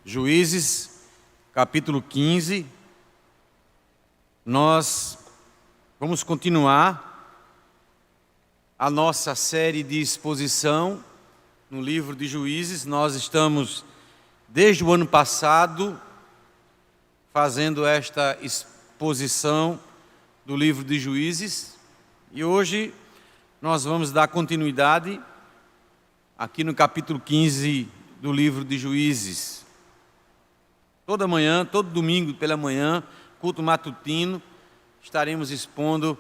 Juízes, capítulo 15. Nós vamos continuar a nossa série de exposição no livro de Juízes. Nós estamos, desde o ano passado, fazendo esta exposição do livro de Juízes. E hoje nós vamos dar continuidade aqui no capítulo 15 do livro de Juízes. Toda manhã, todo domingo pela manhã, culto matutino, estaremos expondo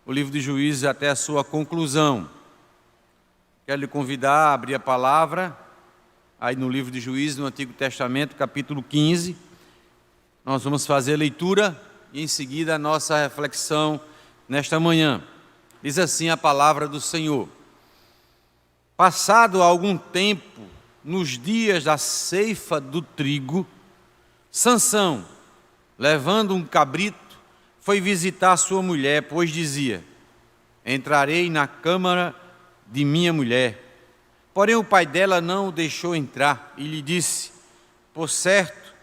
o livro de Juízes até a sua conclusão. Quero lhe convidar a abrir a palavra, aí no livro de Juízes, no Antigo Testamento, capítulo 15. Nós vamos fazer a leitura e em seguida a nossa reflexão nesta manhã. Diz assim a palavra do Senhor: Passado algum tempo, nos dias da ceifa do trigo, Sansão, levando um cabrito, foi visitar sua mulher, pois dizia: entrarei na câmara de minha mulher. Porém o pai dela não o deixou entrar e lhe disse: por certo,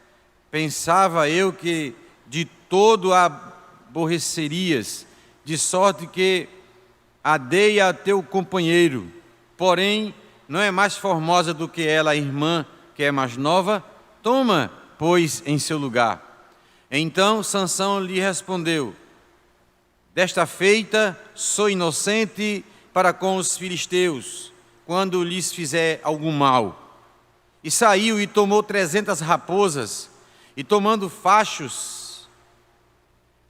pensava eu que de todo a aborrecerias, de sorte que a dei a teu companheiro. Porém, não é mais formosa do que ela, a irmã, que é mais nova? Toma, pois, em seu lugar. Então Sansão lhe respondeu: desta feita sou inocente para com os filisteus, quando lhes fizer algum mal. E saiu e tomou 300 raposas, e tomando fachos,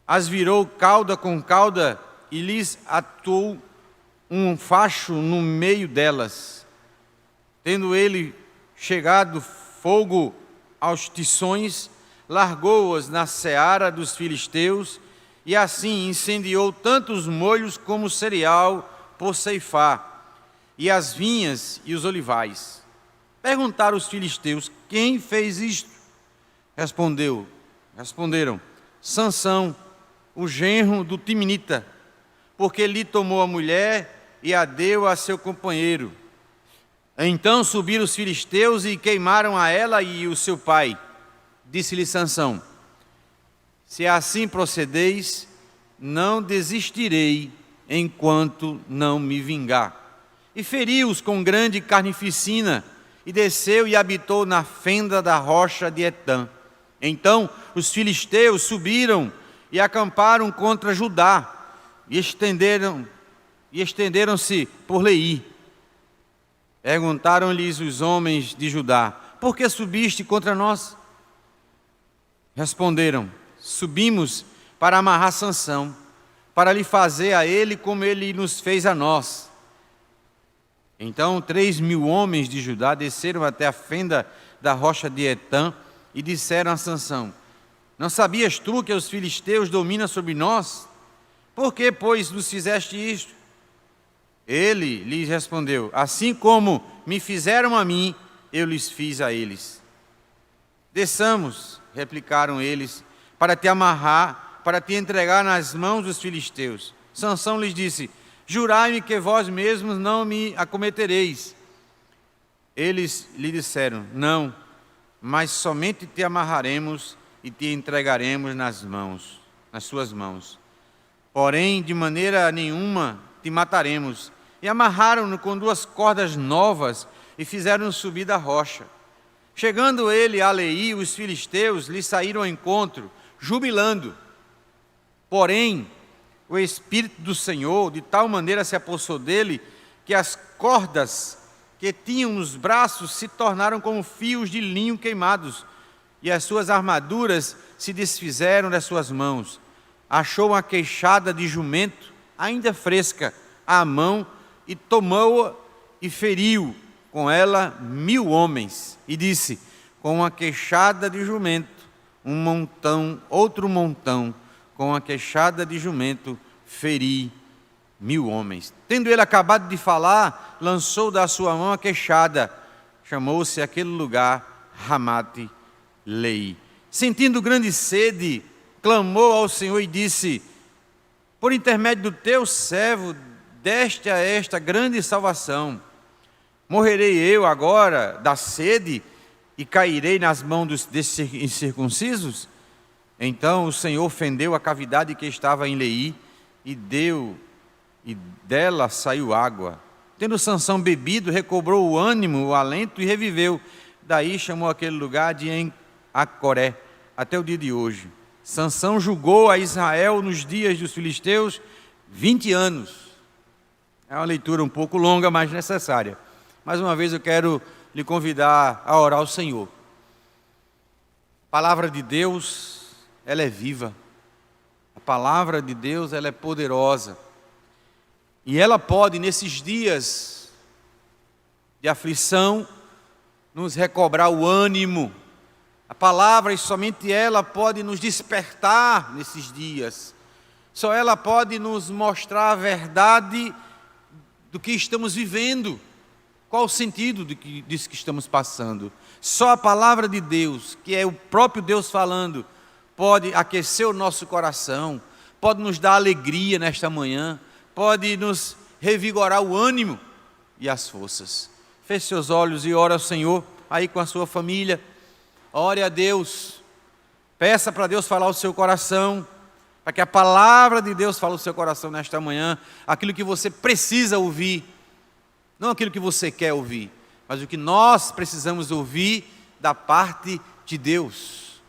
as virou cauda com cauda, e lhes atou um facho no meio delas. Tendo ele chegado fogo aos tições, largou-as na seara dos filisteus, e assim incendiou tanto os molhos como o cereal por ceifar, e as vinhas e os olivais. Perguntaram os filisteus: quem fez isto? Responderam: Sansão, o genro do Timinita, porque lhe tomou a mulher e a deu a seu companheiro. Então subiram os filisteus e queimaram a ela e o seu pai. Disse-lhe Sansão: se assim procedeis, não desistirei enquanto não me vingar. E feriu-os com grande carnificina, e desceu e habitou na fenda da rocha de Etã. Então os filisteus subiram e acamparam contra Judá, e estenderam-se por Leí. Perguntaram-lhes os homens de Judá: por que subiste contra nós? Responderam: subimos para amarrar Sansão, para lhe fazer a ele como ele nos fez a nós. Então 3.000 homens de Judá desceram até a fenda da rocha de Etã e disseram a Sansão: não sabias tu que os filisteus dominam sobre nós? Por que, pois, nos fizeste isto? Ele lhes respondeu: assim como me fizeram a mim, eu lhes fiz a eles. Desçamos, replicaram eles, para te amarrar, para te entregar nas mãos dos filisteus. Sansão lhes disse: jurai-me que vós mesmos não me acometereis. Eles lhe disseram: não, mas somente te amarraremos e te entregaremos nas suas mãos. Porém, de maneira nenhuma te mataremos. E amarraram-no com 2 cordas novas e fizeram-no subir da rocha. Chegando ele a Leí, os filisteus lhe saíram ao encontro, jubilando. Porém, o Espírito do Senhor de tal maneira se apossou dele, que as cordas que tinham nos braços se tornaram como fios de linho queimados, e as suas armaduras se desfizeram das suas mãos. Achou uma queixada de jumento, ainda fresca, à mão, e tomou-a e feriu com ela 1.000 homens. E disse: com uma queixada de jumento, um montão, outro montão, com a queixada de jumento, feri 1.000 homens. Tendo ele acabado de falar, lançou da sua mão a queixada. Chamou-se aquele lugar Ramate-Leí. Sentindo grande sede, clamou ao Senhor e disse: por intermédio do teu servo, deste a esta grande salvação. Morrerei eu agora da sede e cairei nas mãos desses incircuncisos? Então o Senhor fendeu a cavidade que estava em Leí, e dela saiu água. Tendo Sansão bebido, recobrou o ânimo, o alento e reviveu. Daí chamou aquele lugar de Acoré, até o dia de hoje. Sansão julgou a Israel nos dias dos filisteus 20 anos. É uma leitura um pouco longa, mas necessária. Mais uma vez eu quero lhe convidar a orar ao Senhor. A palavra de Deus, ela é viva. A palavra de Deus, ela é poderosa. E ela pode, nesses dias de aflição, nos recobrar o ânimo. A palavra, e somente ela, pode nos despertar nesses dias. Só ela pode nos mostrar a verdade do que estamos vivendo. Qual o sentido disso que estamos passando? Só a palavra de Deus, que é o próprio Deus falando, pode aquecer o nosso coração, pode nos dar alegria nesta manhã, pode nos revigorar o ânimo e as forças. Feche seus olhos e ore ao Senhor, aí com a sua família. Ore a Deus, peça para Deus falar o seu coração, para que a palavra de Deus fale o seu coração nesta manhã, aquilo que você precisa ouvir, não aquilo que você quer ouvir, mas o que nós precisamos ouvir da parte de Deus.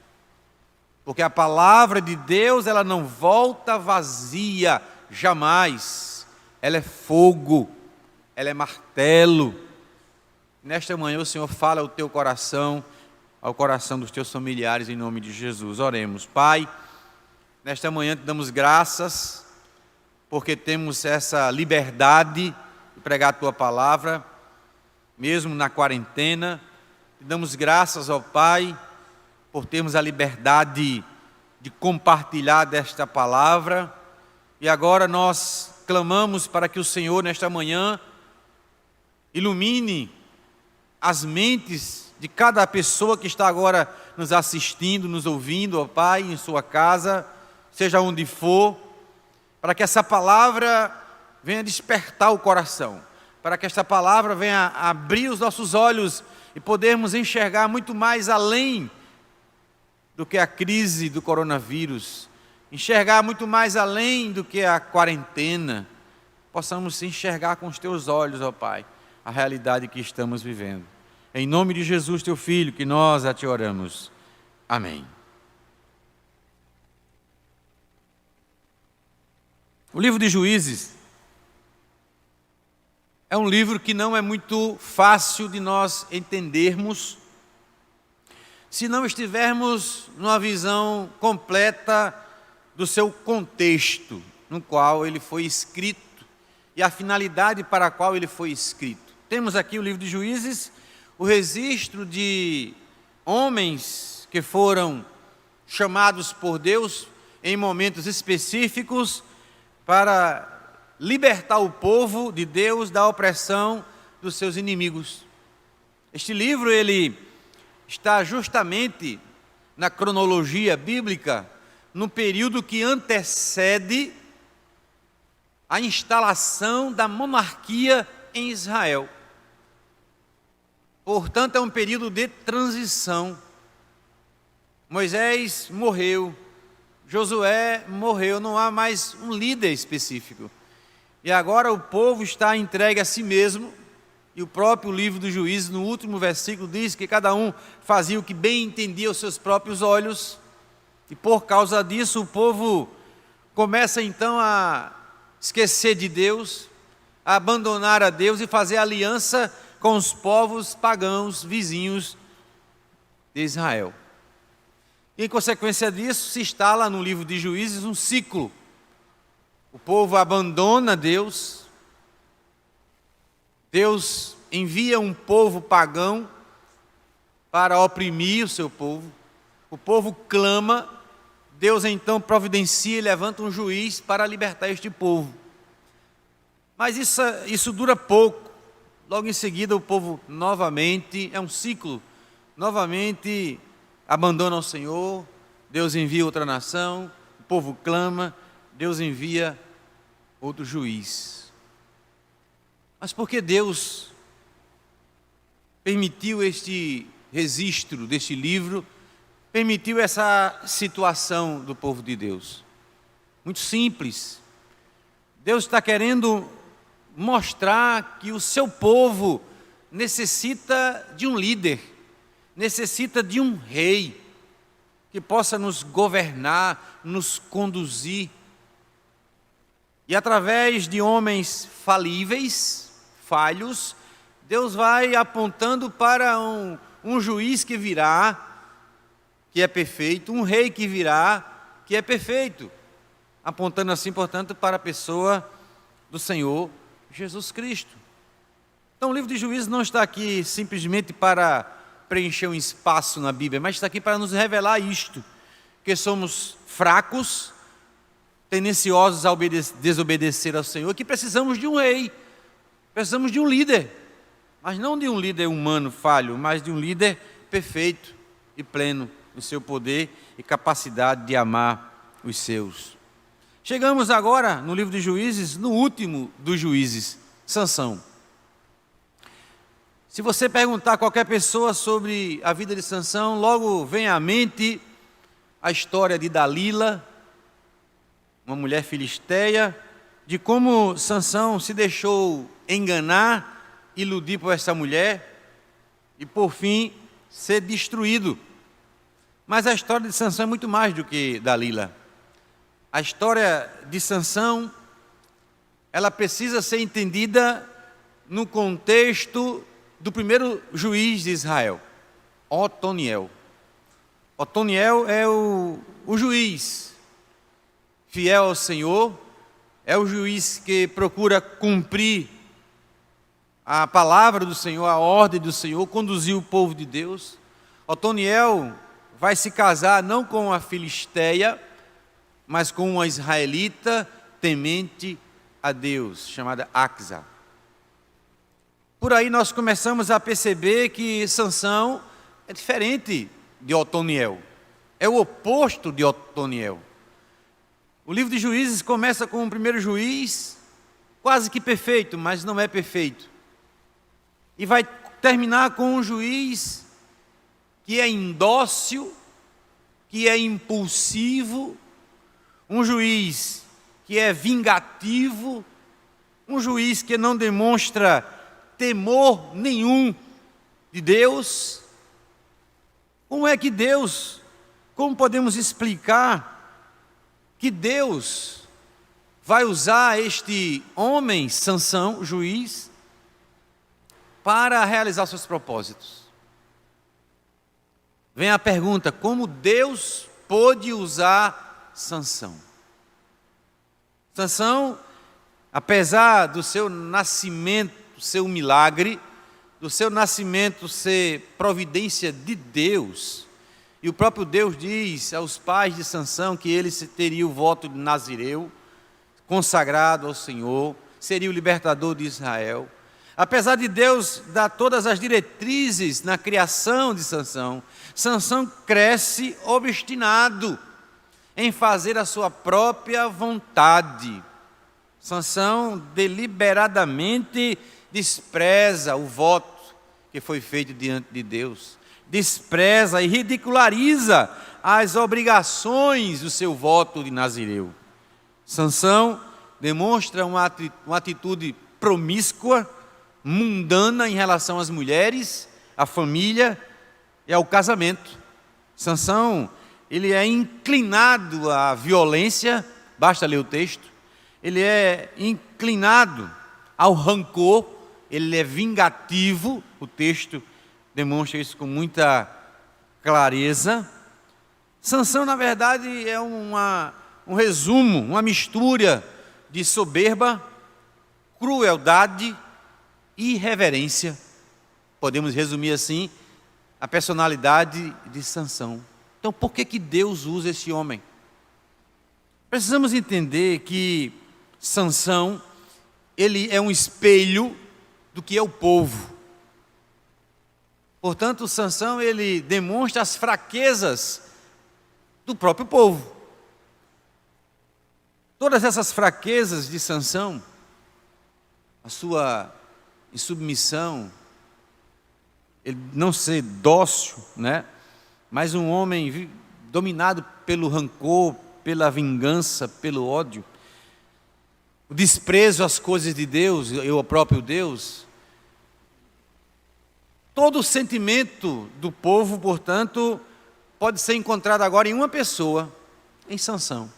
Porque a palavra de Deus, ela não volta vazia, jamais. Ela é fogo, ela é martelo. Nesta manhã o Senhor fala ao teu coração, ao coração dos teus familiares, em nome de Jesus. Oremos. Pai, nesta manhã te damos graças, porque temos essa liberdade de pregar a tua palavra, mesmo na quarentena. Te damos graças ao Pai, por termos a liberdade de compartilhar desta palavra. E agora nós clamamos para que o Senhor, nesta manhã, ilumine as mentes de cada pessoa que está agora nos assistindo, nos ouvindo, ó Pai, em sua casa, seja onde for, para que essa palavra venha despertar o coração, para que esta palavra venha abrir os nossos olhos e podermos enxergar muito mais além do que a crise do coronavírus, enxergar muito mais além do que a quarentena, possamos enxergar com os teus olhos, ó Pai, a realidade que estamos vivendo. Em nome de Jesus, teu Filho, que nós a te oramos. Amém. O livro de Juízes é um livro que não é muito fácil de nós entendermos se não estivermos numa visão completa do seu contexto, no qual ele foi escrito e a finalidade para a qual ele foi escrito. Temos aqui o livro de Juízes, o registro de homens que foram chamados por Deus em momentos específicos para libertar o povo de Deus da opressão dos seus inimigos. Este livro, ele está justamente na cronologia bíblica, no período que antecede a instalação da monarquia em Israel. Portanto, é um período de transição. Moisés morreu, Josué morreu, não há mais um líder específico. E agora o povo está entregue a si mesmo, e o próprio livro do Juízes, no último versículo, diz que cada um fazia o que bem entendia aos seus próprios olhos, e por causa disso o povo começa então a esquecer de Deus, a abandonar a Deus e fazer aliança com os povos pagãos vizinhos de Israel. E em consequência disso, se instala no livro de Juízes um ciclo. O povo abandona Deus, Deus envia um povo pagão para oprimir o seu povo, o povo clama, Deus então providencia e levanta um juiz para libertar este povo. Mas isso dura pouco, logo em seguida o povo novamente, é um ciclo, novamente abandona o Senhor, Deus envia outra nação, o povo clama, Deus envia outro juiz. Mas por que Deus permitiu este registro deste livro permitiu essa situação do povo de Deus. Muito simples. Deus está querendo mostrar que o seu povo necessita de um líder, necessita de um rei que possa nos governar, nos conduzir. E através de homens falíveis, falhos, Deus vai apontando para um juiz que virá, que é perfeito, um rei que virá, que é perfeito, apontando assim, portanto, para a pessoa do Senhor Jesus Cristo. Então o livro de Juízes não está aqui simplesmente para preencher um espaço na Bíblia, mas está aqui para nos revelar isto, que somos fracos, tendenciosos a desobedecer ao Senhor, que precisamos de um rei, precisamos de um líder, mas não de um líder humano falho, mas de um líder perfeito e pleno no seu poder e capacidade de amar os seus. Chegamos agora no livro de Juízes, no último dos juízes, Sansão. Se você perguntar a qualquer pessoa sobre a vida de Sansão, logo vem à mente a história de Dalila, uma mulher filisteia, de como Sansão se deixou enganar, iludir por essa mulher e por fim ser destruído. Mas a história de Sansão é muito mais do que Dalila. A história de Sansão, ela precisa ser entendida no contexto do primeiro juiz de Israel, Otoniel. Otoniel é o juiz fiel ao Senhor, é o juiz que procura cumprir a palavra do Senhor, a ordem do Senhor, conduzir o povo de Deus. Otoniel vai se casar não com a filisteia, mas com uma israelita temente a Deus, chamada Axa. Por aí nós começamos a perceber que Sansão é diferente de Otoniel, é o oposto de Otoniel. O livro de Juízes começa com o primeiro juiz, quase que perfeito, mas não é perfeito. E vai terminar com um juiz que é indócil, que é impulsivo, um juiz que é vingativo, um juiz que não demonstra temor nenhum de Deus. Como é que Deus, como podemos explicar que Deus vai usar este homem, Sansão, juiz, para realizar seus propósitos? Vem a pergunta: como Deus pôde usar Sansão? Sansão, apesar do seu nascimento, seu milagre, do seu nascimento ser providência de Deus, e o próprio Deus diz aos pais de Sansão que ele teria o voto de Nazireu, consagrado ao Senhor, seria o libertador de Israel. Apesar de Deus dar todas as diretrizes na criação de Sansão, Sansão cresce obstinado em fazer a sua própria vontade. Sansão deliberadamente despreza o voto que foi feito diante de Deus, despreza e ridiculariza as obrigações do seu voto de Nazireu. Sansão demonstra uma atitude promíscua, mundana em relação às mulheres, à família e ao casamento. Sansão, ele é inclinado à violência, basta ler o texto. Ele é inclinado ao rancor, ele é vingativo, o texto demonstra isso com muita clareza. Sansão, na verdade, é um resumo, uma mistura de soberba, crueldade e irreverência. Podemos resumir assim a personalidade de Sansão. Então, por que Deus usa esse homem? Precisamos entender que Sansão, ele é um espelho do que é o povo. Portanto, Sansão, ele demonstra as fraquezas do próprio povo. Todas essas fraquezas de Sansão, a sua insubmissão, ele não ser dócil, né? Mas um homem dominado pelo rancor, pela vingança, pelo ódio, o desprezo às coisas de Deus e ao próprio Deus. Todo o sentimento do povo, portanto, pode ser encontrado agora em uma pessoa, em Sansão.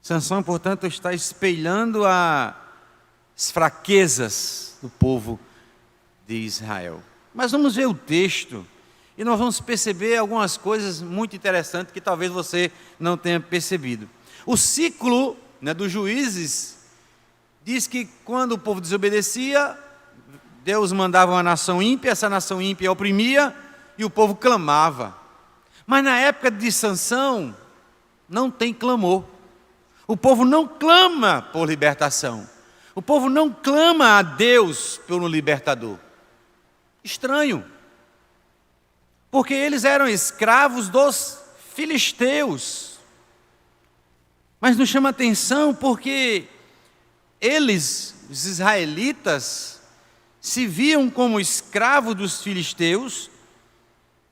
Sansão, portanto, está espelhando as fraquezas do povo de Israel. Mas vamos ver o texto e nós vamos perceber algumas coisas muito interessantes que talvez você não tenha percebido. O ciclo, né, dos juízes diz que quando o povo desobedecia, Deus mandava uma nação ímpia, essa nação ímpia oprimia e o povo clamava. Mas na época de Sansão, não tem clamor. O povo não clama por libertação. O povo não clama a Deus pelo libertador. Estranho. Porque eles eram escravos dos filisteus. Mas nos chama atenção porque eles, os israelitas, se viam como escravos dos filisteus.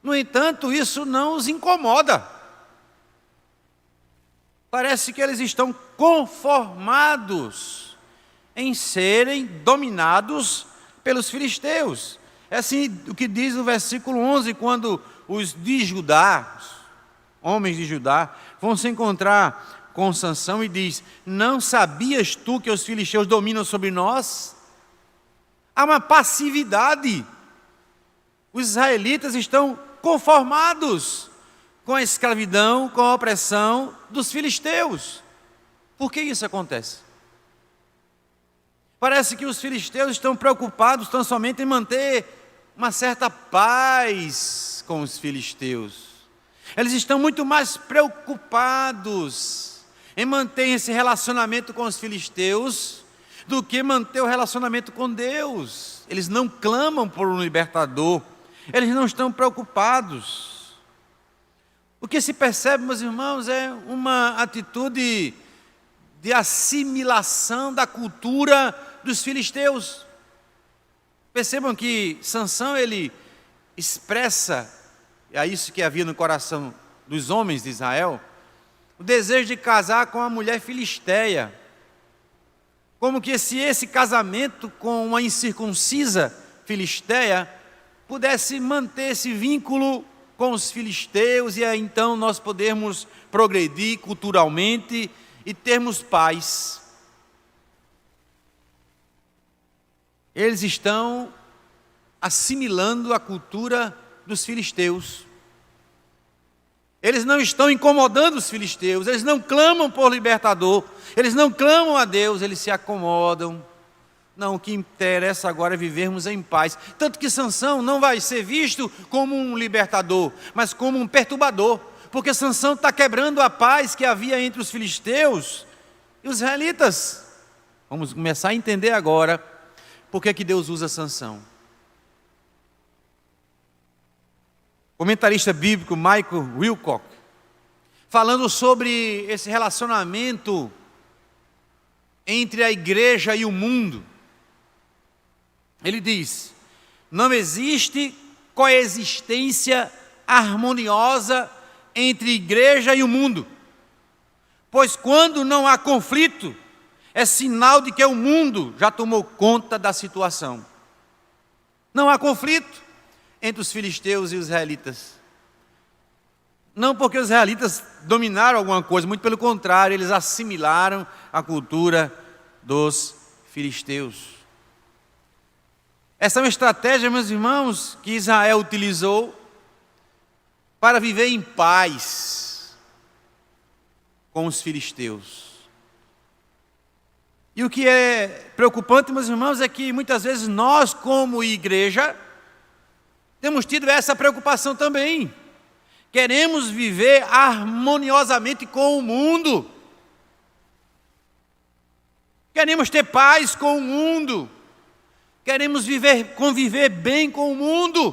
No entanto, isso não os incomoda. Parece que eles estão conformados em serem dominados pelos filisteus. É assim o que diz o versículo 11, quando os de Judá, os homens de Judá, vão se encontrar com Sansão e diz: não sabias tu que os filisteus dominam sobre nós? Há uma passividade. Os israelitas estão conformados com a escravidão, com a opressão dos filisteus. Por que isso acontece? Parece que os filisteus estão preocupados tão somente em manter uma certa paz com os filisteus. Eles estão muito mais preocupados em manter esse relacionamento com os filisteus do que manter o relacionamento com Deus. Eles não clamam por um libertador, eles não estão preocupados. O que se percebe, meus irmãos, é uma atitude de assimilação da cultura dos filisteus. Percebam que Sansão, ele expressa, é isso que havia no coração dos homens de Israel, o desejo de casar com uma mulher filisteia. Como que se esse casamento com uma incircuncisa filisteia pudesse manter esse vínculo com os filisteus e aí então nós podermos progredir culturalmente e termos paz. Eles estão assimilando a cultura dos filisteus. Eles não estão incomodando os filisteus, eles não clamam por libertador, eles não clamam a Deus, eles se acomodam. Não, o que interessa agora é vivermos em paz. Tanto que Sansão não vai ser visto como um libertador, mas como um perturbador, porque Sansão está quebrando a paz que havia entre os filisteus e os israelitas. Vamos começar a entender agora por que Deus usa Sansão. Comentarista bíblico Michael Wilcock, falando sobre esse relacionamento entre a igreja e o mundo, ele diz: não existe coexistência harmoniosa entre igreja e o mundo, pois quando não há conflito, é sinal de que o mundo já tomou conta da situação. Não há conflito entre os filisteus e os israelitas. Não porque os israelitas dominaram alguma coisa, muito pelo contrário, eles assimilaram a cultura dos filisteus. Essa é uma estratégia, meus irmãos, que Israel utilizou para viver em paz com os filisteus. E o que é preocupante, meus irmãos, é que muitas vezes nós, como igreja, temos tido essa preocupação também. Queremos viver harmoniosamente com o mundo. Queremos ter paz com o mundo. Queremos conviver bem com o mundo.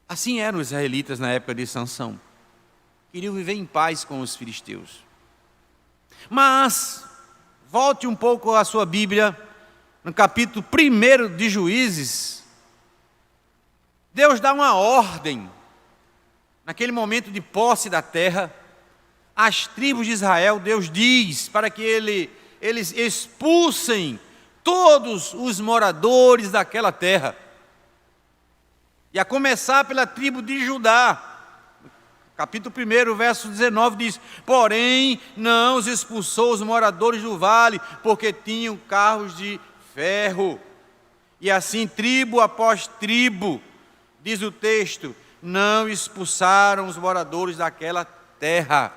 Assim eram os israelitas na época de Sansão. Queriam viver em paz com os filisteus. Mas, volte um pouco à sua Bíblia, no capítulo 1 de Juízes, Deus dá uma ordem, naquele momento de posse da terra, às tribos de Israel. Deus diz para que eles expulsem todos os moradores daquela terra, e a começar pela tribo de Judá. Capítulo 1, verso 19 diz: porém não os expulsou os moradores do vale, porque tinham carros de ferro. E assim, tribo após tribo, diz o texto, não expulsaram os moradores daquela terra.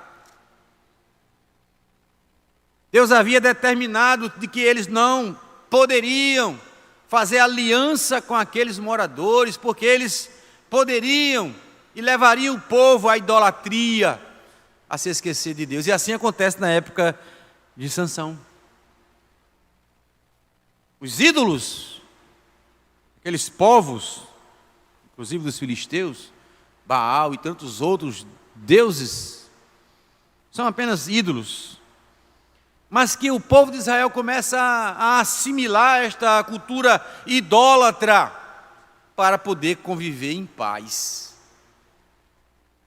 Deus havia determinado de que eles não poderiam fazer aliança com aqueles moradores, porque eles poderiam e levariam o povo à idolatria, a se esquecer de Deus. E assim acontece na época de Sansão. Os ídolos, aqueles povos, inclusive dos filisteus, Baal e tantos outros deuses, são apenas ídolos. Mas que o povo de Israel começa a assimilar esta cultura idólatra para poder conviver em paz.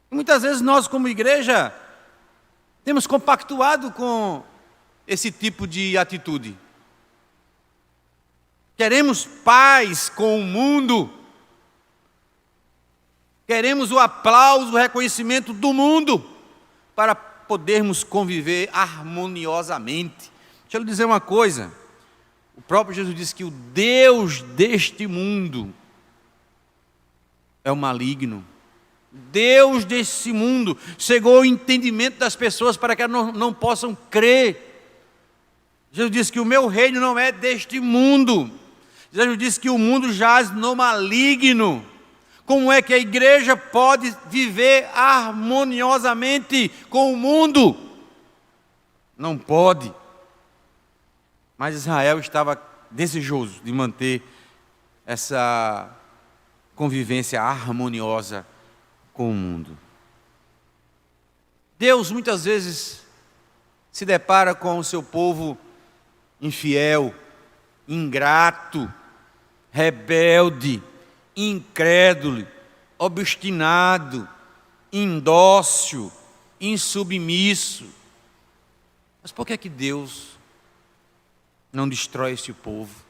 E muitas vezes nós, como igreja, temos compactuado com esse tipo de atitude. Queremos paz com o mundo, queremos o aplauso, o reconhecimento do mundo, para podermos conviver harmoniosamente. Deixa eu lhe dizer uma coisa, o próprio Jesus disse que o Deus deste mundo é o maligno. Deus desse mundo chegou ao entendimento das pessoas para que elas não possam crer. Jesus disse que o meu reino não é deste mundo. Jesus disse que o mundo jaz no maligno. Como é que a igreja pode viver harmoniosamente com o mundo? Não pode. Mas Israel estava desejoso de manter essa convivência harmoniosa com o mundo. Deus muitas vezes se depara com o seu povo infiel, ingrato, rebelde, incrédulo, obstinado, indócil, insubmisso. Mas por que é que Deus não destrói esse povo?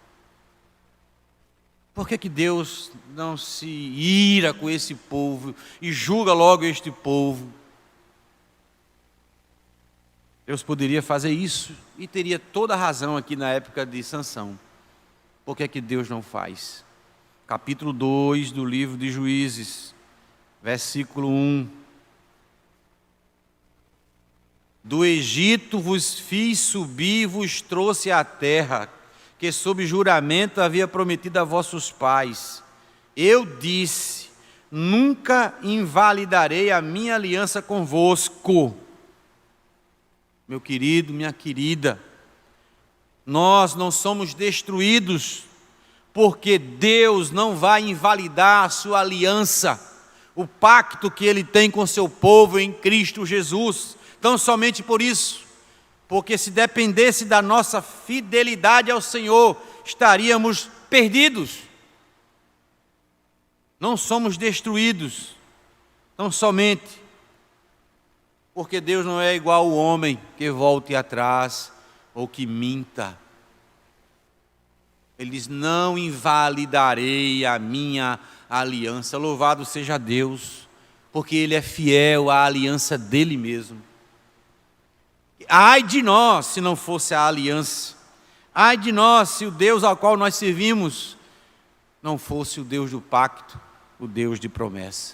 Por que é que Deus não se ira com esse povo e julga logo este povo? Deus poderia fazer isso e teria toda a razão aqui na época de Sansão. Por que é que Deus não faz? Capítulo 2 do livro de Juízes, versículo 1. Do Egito vos fiz subir e vos trouxe à terra, que sob juramento havia prometido a vossos pais. Eu disse, nunca invalidarei a minha aliança convosco. Meu querido, minha querida, nós não somos destruídos, porque Deus não vai invalidar a sua aliança, o pacto que Ele tem com seu povo em Cristo Jesus. Tão somente por isso, porque se dependesse da nossa fidelidade ao Senhor, estaríamos perdidos. Não somos destruídos, tão somente porque Deus não é igual ao homem que volte atrás ou que minta. Ele diz, não invalidarei a minha aliança. Louvado seja Deus, porque Ele é fiel à aliança dEle mesmo. Ai de nós se não fosse a aliança. Ai de nós se o Deus ao qual nós servimos não fosse o Deus do pacto, o Deus de promessa.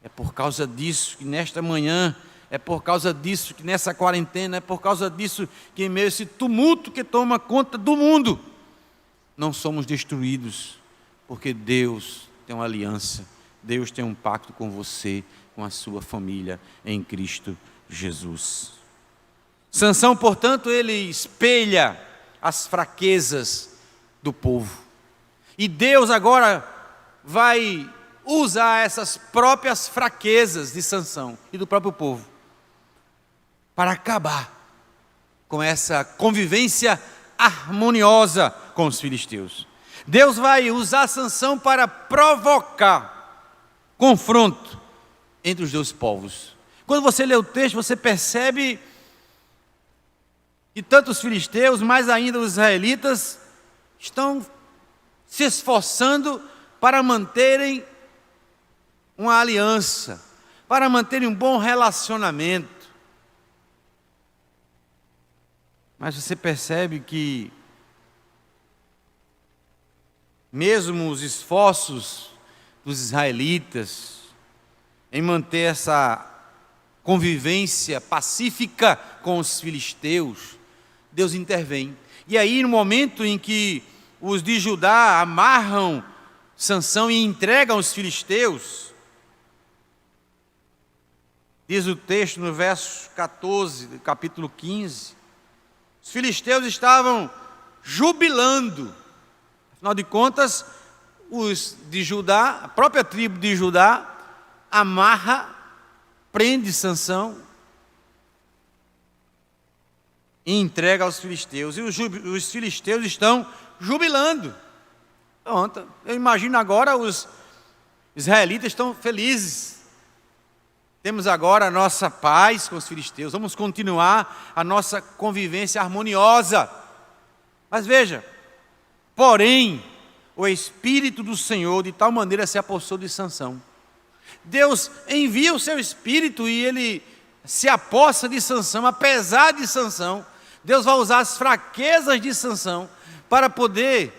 É por causa disso que nesta manhã, é por causa disso que nessa quarentena, é por causa disso que em meio a esse tumulto que toma conta do mundo, não somos destruídos, porque Deus tem uma aliança, Deus tem um pacto com você, com a sua família em Cristo Jesus. Sansão, portanto, ele espelha as fraquezas do povo. E Deus agora vai usar essas próprias fraquezas de Sansão e do próprio povo para acabar com essa convivência harmoniosa com os filisteus. Deus vai usar Sansão para provocar confronto entre os dois povos. Quando você lê o texto, você percebe que tanto os filisteus, mais ainda os israelitas, estão se esforçando para manterem uma aliança, para manterem um bom relacionamento. Mas você percebe que, mesmo os esforços dos israelitas em manter essa convivência pacífica com os filisteus, Deus intervém. E aí, no momento em que os de Judá amarram Sansão e entregam os filisteus, diz o texto no verso 14, do capítulo 15, os filisteus estavam jubilando. Afinal de contas, os de Judá, a própria tribo de Judá, amarra, prende Sansão e entrega aos filisteus. E os filisteus estão jubilando. Pronto, eu imagino agora os israelitas estão felizes. Temos agora a nossa paz com os filisteus. Vamos continuar a nossa convivência harmoniosa. Mas veja, porém, o Espírito do Senhor de tal maneira se apossou de Sansão. Deus envia o seu Espírito e ele se apossa de Sansão, apesar de Sansão. Deus vai usar as fraquezas de Sansão para poder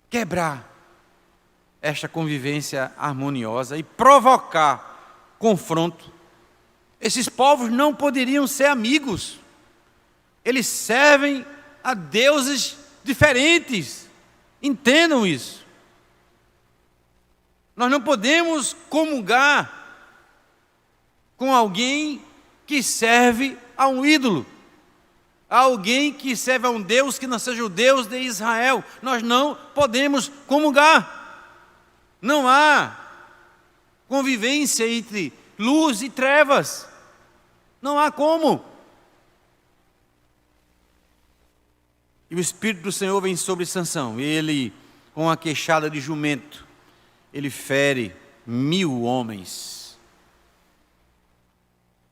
quebrar esta convivência harmoniosa e provocar confronto. Esses povos não poderiam ser amigos. Eles servem a deuses diferentes. Entendam isso. Nós não podemos comungar com alguém que serve a um ídolo, alguém que serve a um Deus que não seja o Deus de Israel. Nós não podemos comungar. Não há convivência entre luz e trevas. Não há como. E o Espírito do Senhor vem sobre Sansão. Ele, com a queixada de jumento, ele fere 1000 homens.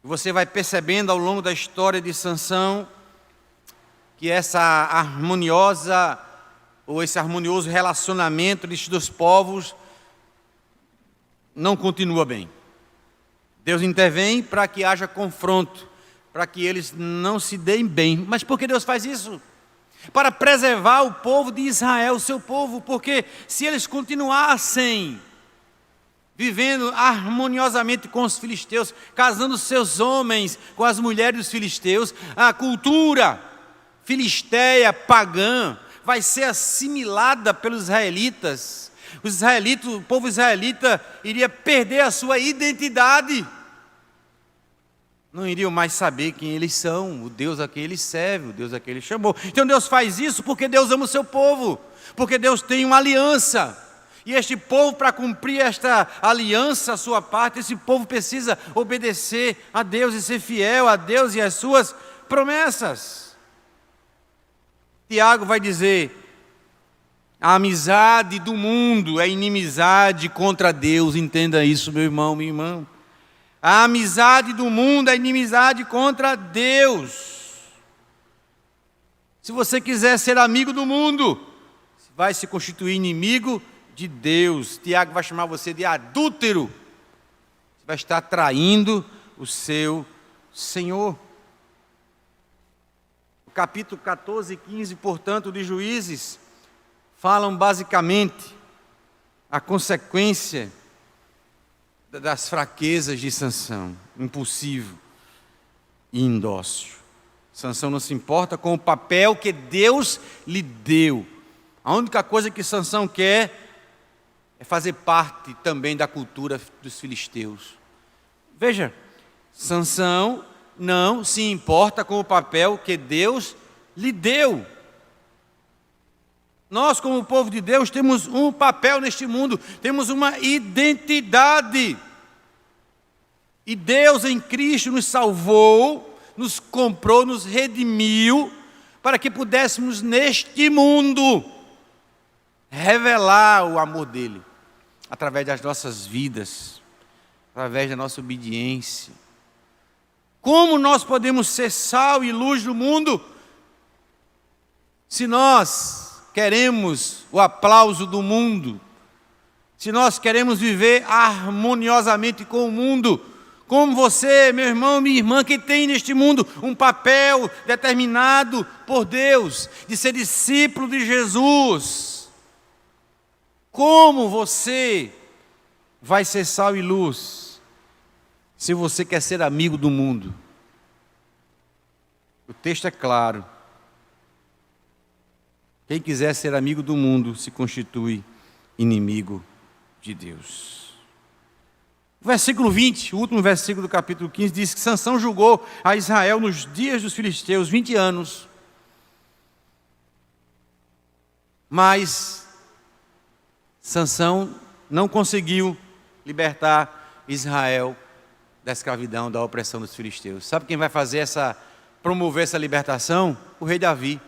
Você vai percebendo ao longo da história de Sansão que essa harmoniosa, ou esse harmonioso relacionamento destes dois povos não continua bem. Deus intervém para que haja confronto, para que eles não se deem bem. Mas por que Deus faz isso? Para preservar o povo de Israel, o seu povo, porque se eles continuassem vivendo harmoniosamente com os filisteus, casando seus homens com as mulheres dos filisteus, a cultura filisteia, pagã, vai ser assimilada pelos israelitas. Os israelitas, o povo israelita iria perder a sua identidade. Não iriam mais saber quem eles são, o Deus a quem eles servem, o Deus a quem ele chamou. Então Deus faz isso porque Deus ama o seu povo, porque Deus tem uma aliança. E este povo, para cumprir esta aliança, a sua parte, esse povo precisa obedecer a Deus e ser fiel a Deus e às suas promessas. Tiago vai dizer: a amizade do mundo é inimizade contra Deus. Entenda isso, meu irmão, minha irmã. A amizade do mundo é inimizade contra Deus. Se você quiser ser amigo do mundo, vai se constituir inimigo de Deus. Tiago vai chamar você de adúltero. Você vai estar traindo o seu Senhor. O capítulo 14 e 15, portanto, de Juízes, falam basicamente a consequência das fraquezas de Sansão, impulsivo e indócil. Sansão não se importa com o papel que Deus lhe deu. A única coisa que Sansão quer é fazer parte também da cultura dos filisteus. Veja, Sansão não se importa com o papel que Deus lhe deu. Nós, como povo de Deus, temos um papel neste mundo, temos uma identidade. E Deus em Cristo nos salvou, nos comprou, nos redimiu, para que pudéssemos neste mundo revelar o amor dele através das nossas vidas, através da nossa obediência. Como nós podemos ser sal e luz do mundo se nós queremos o aplauso do mundo, se nós queremos viver harmoniosamente com o mundo, como você, meu irmão, minha irmã, que tem neste mundo um papel determinado por Deus, de ser discípulo de Jesus. Como você vai ser sal e luz, se você quer ser amigo do mundo? O texto é claro. Quem quiser ser amigo do mundo se constitui inimigo de Deus. O versículo 20, o último versículo do capítulo 15, diz que Sansão julgou a Israel nos dias dos filisteus 20 anos. Mas Sansão não conseguiu libertar Israel da escravidão, da opressão dos filisteus. Sabe quem vai promover essa libertação? O rei Davi.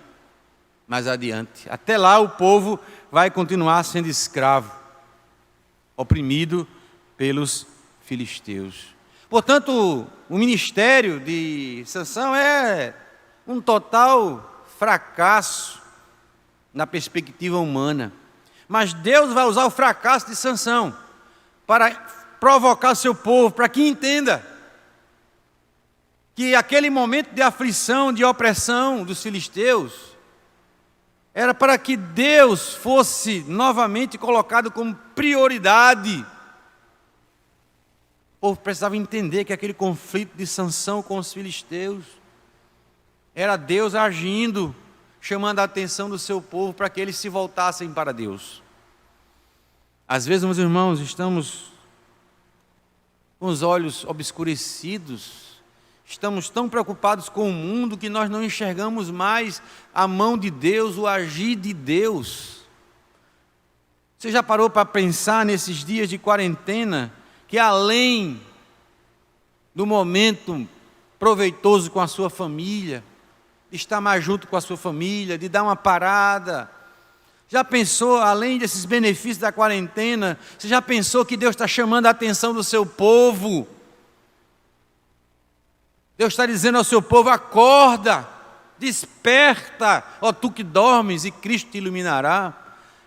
Mais adiante. Até lá o povo vai continuar sendo escravo, oprimido pelos filisteus. Portanto, o ministério de Sansão é um total fracasso na perspectiva humana. Mas Deus vai usar o fracasso de Sansão para provocar o seu povo, para que entenda que aquele momento de aflição, de opressão dos filisteus, era para que Deus fosse novamente colocado como prioridade. O povo precisava entender que aquele conflito de Sansão com os filisteus era Deus agindo, chamando a atenção do seu povo para que eles se voltassem para Deus. Às vezes, meus irmãos, estamos com os olhos obscurecidos, estamos tão preocupados com o mundo que nós não enxergamos mais a mão de Deus, o agir de Deus. Você já parou para pensar nesses dias de quarentena, que além do momento proveitoso com a sua família, de estar mais junto com a sua família, de dar uma parada, já pensou, além desses benefícios da quarentena, você já pensou que Deus está chamando a atenção do seu povo? Deus está dizendo ao seu povo: acorda, desperta, ó tu que dormes, e Cristo te iluminará.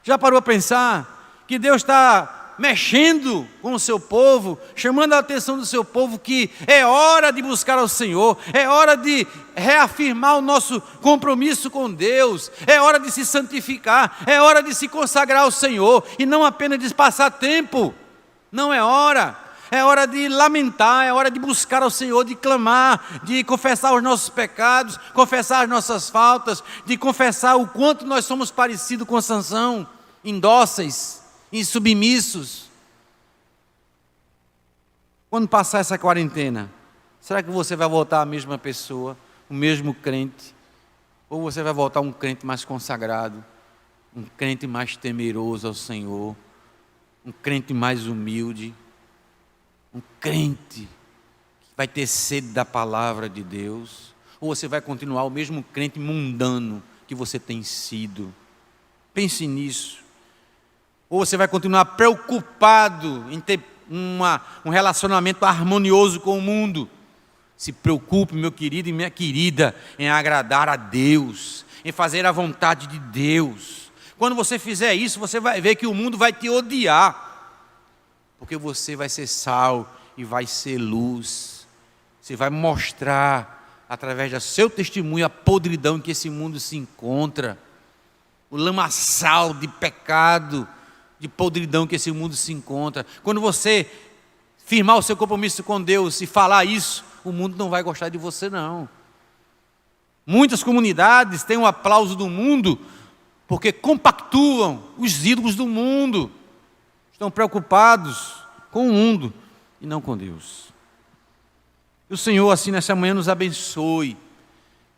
Já parou a pensar que Deus está mexendo com o seu povo, chamando a atenção do seu povo que é hora de buscar ao Senhor, é hora de reafirmar o nosso compromisso com Deus, é hora de se santificar, é hora de se consagrar ao Senhor, e não apenas de passar tempo, não é hora. É hora de lamentar, é hora de buscar ao Senhor, de clamar, de confessar os nossos pecados, confessar as nossas faltas, de confessar o quanto nós somos parecidos com Sansão, indóceis, insubmissos. Quando passar essa quarentena, será que você vai voltar a mesma pessoa, o mesmo crente? Ou você vai voltar um crente mais consagrado, um crente mais temeroso ao Senhor, um crente mais humilde? Um crente que vai ter sede da palavra de Deus? Ou você vai continuar o mesmo crente mundano que você tem sido? Pense nisso. Ou você vai continuar preocupado em ter um relacionamento harmonioso com o mundo? Se preocupe, meu querido e minha querida, em agradar a Deus, em fazer a vontade de Deus. Quando você fizer isso, você vai ver que o mundo vai te odiar, porque você vai ser sal e vai ser luz. Você vai mostrar, através do seu testemunho, a podridão em que esse mundo se encontra, o lamaçal de pecado, de podridão que esse mundo se encontra. Quando você firmar o seu compromisso com Deus e falar isso, o mundo não vai gostar de você, não. Muitas comunidades têm o aplauso do mundo porque compactuam os ídolos do mundo. Estão preocupados com o mundo e não com Deus. Que o Senhor, assim, nessa manhã nos abençoe.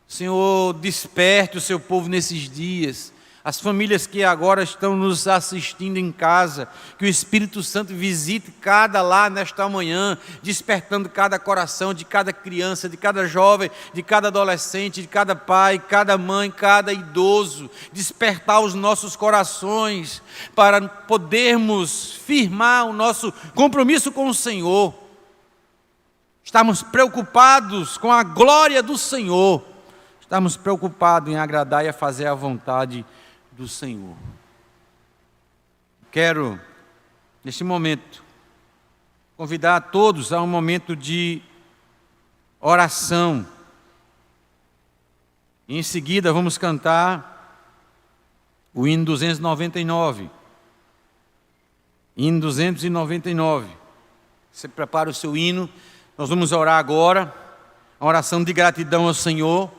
O Senhor desperte o seu povo nesses dias, as famílias que agora estão nos assistindo em casa, que o Espírito Santo visite cada lar nesta manhã, despertando cada coração de cada criança, de cada jovem, de cada adolescente, de cada pai, cada mãe, cada idoso, despertar os nossos corações para podermos firmar o nosso compromisso com o Senhor. Estamos preocupados com a glória do Senhor, estamos preocupados em agradar e a fazer a vontade do Senhor. Quero, neste momento, convidar a todos a um momento de oração. E em seguida vamos cantar o hino 299. Hino 299. Você prepara o seu hino, nós vamos orar agora, a oração de gratidão ao Senhor.